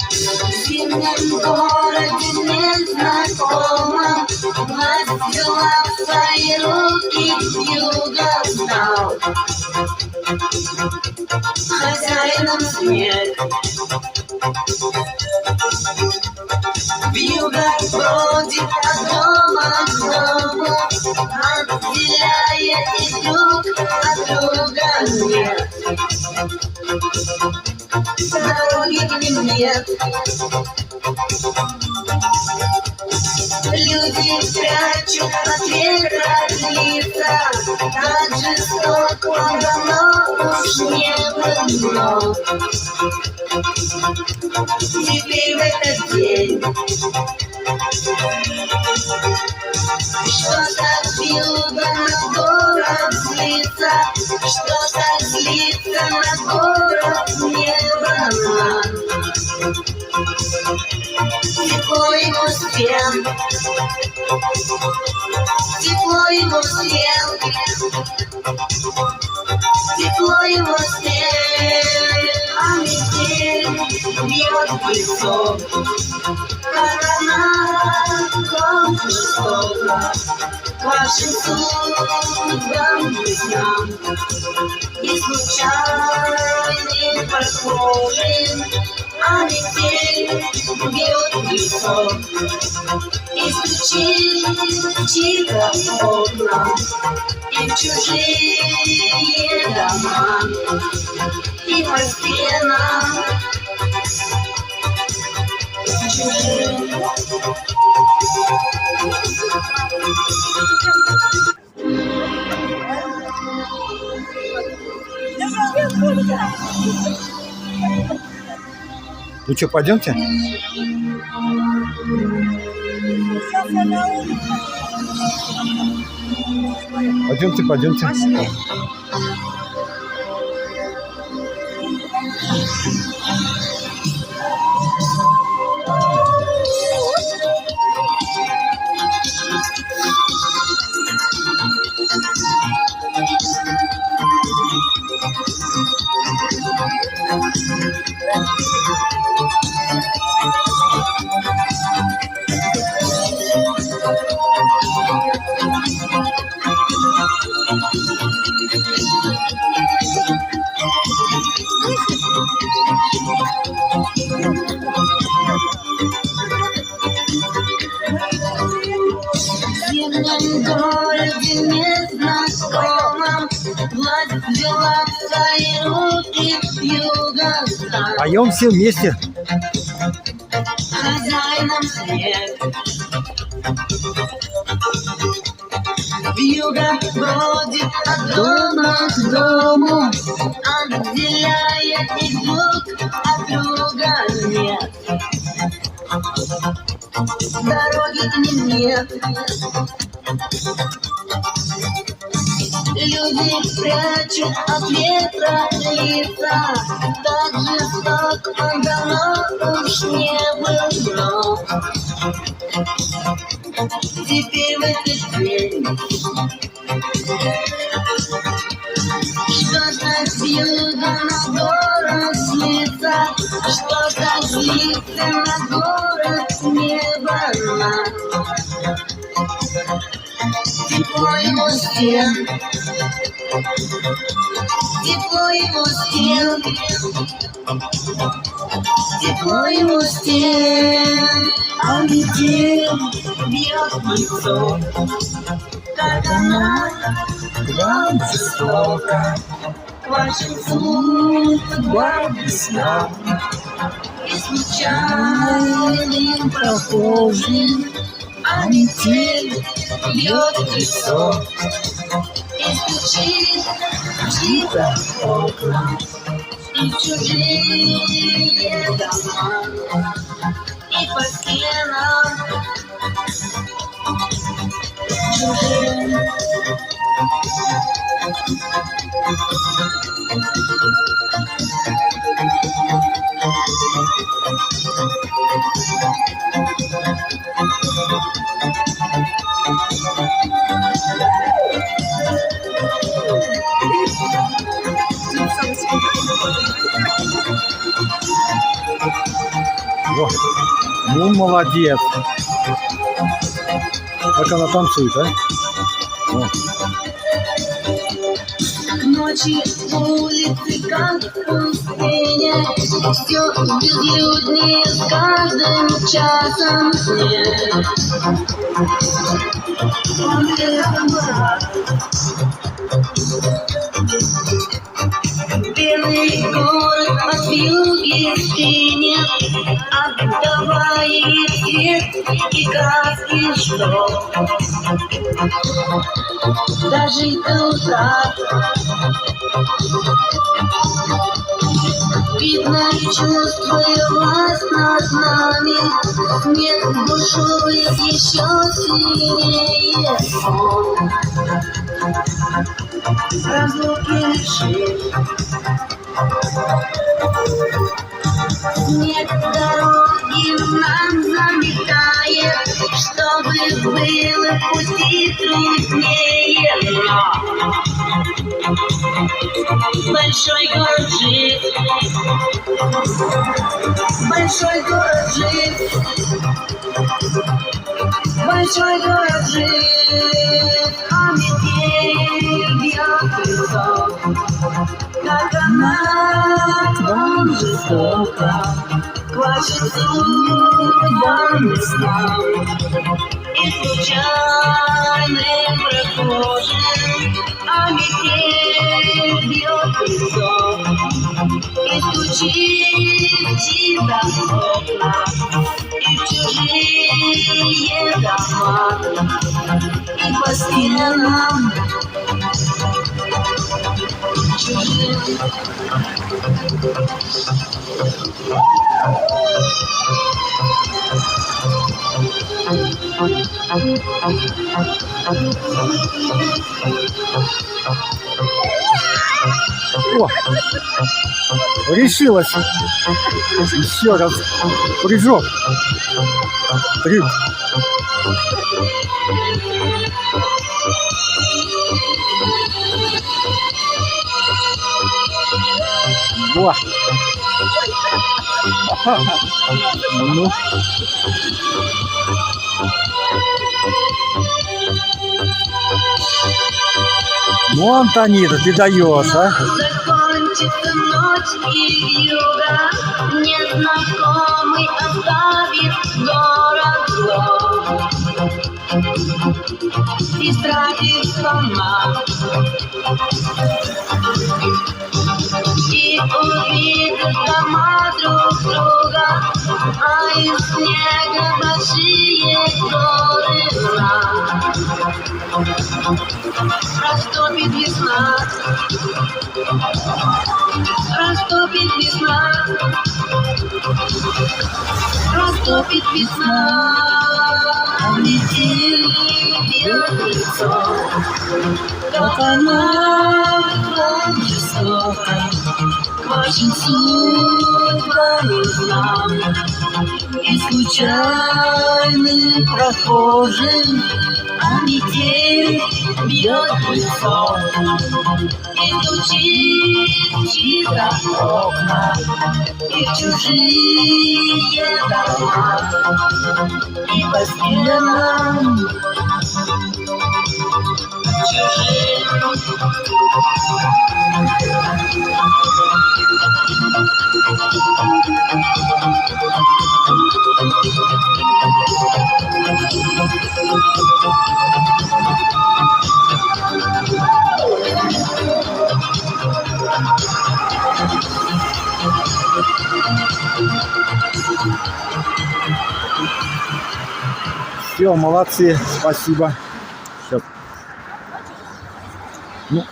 В зимнем городе незнакомом власть взяла в свои руки, юга стал хозяином снег. Вьюга бродит от дома к дому, отделяя и друг от друга нет. Дороги к ним нет. Люди прячут от ветра лица, так жестоко давно уж не было. Теперь в этот день что так вьюга на город злится, что так злится на город небо. Тепло его стен, тепло его стен, тепло его стен. А метель бьет в лицо, как она вам жестока. К вашим судьбам, друзьям, и случайным прохожим, а метель бьет в лицо и стучит тихо в окна и в чужие дома, и по стенам чужим. Ну что, пойдемте? Пойдемте, пойдемте. В зимнем городе незнакомом власть взяла в свои руки юга стал Поем все вместе. хозяином снег. Вьюга бродит от дома к дому, отделяя и друг от друга нет. Дороги к ним нет. Люди прячут от ветра лица, так жестоко давно уж не было. Теперь в этот день что так вьюга на город злится, что так злится на город небо. Тепло его стен, тепло его стен, тепло его стен. А метель бьет в лицо, как она к вам жестока, к вашим судьбам весна. И случайным прохожим, а метель бьет в лицо и стучит тихо в окна и в чужие дома, и по стенам чужим. Во. Ну, молодец. Как она танцует, а? О. К ночи улицы, как пустыня, все безлюднее с каждым часом. Белый город от вьюги стынет, отдавая цвет и краски, что дожить до утра. Видно, чувствуя власть над нами, снег бушует еще сильнее. Разлуки лишит. Снег дороги нам заметает, чтобы было в пути труднее. Но большой город жив, большой город жив, большой город жив, а метель бьет в лицо, как она вам жестоко квачет судьбам снам и случайным прохожим, а метель бьет в лицо и стучит тихо в окна и в чужие дома и по стенам чужим. О, решилась. Еще раз. Прыжок. Трюк. Во. Ну. Ну, Антонида, ты даешь, а? Закончится ночь и вьюга, незнакомый оставит город зло. И стратит сама, и увидят дома друг друга, а из снега большие горы нам. Растопит весна, растопит весна, растопит весна, а метель бьет в лицо, как она вам жестоко квачет судьбами нам и случайным прохожим, а метель бьет в лицо и стучит тихо в окна и в чужие дома и по стенам чужим. Все, молодцы, спасибо. Сейчас. Ну,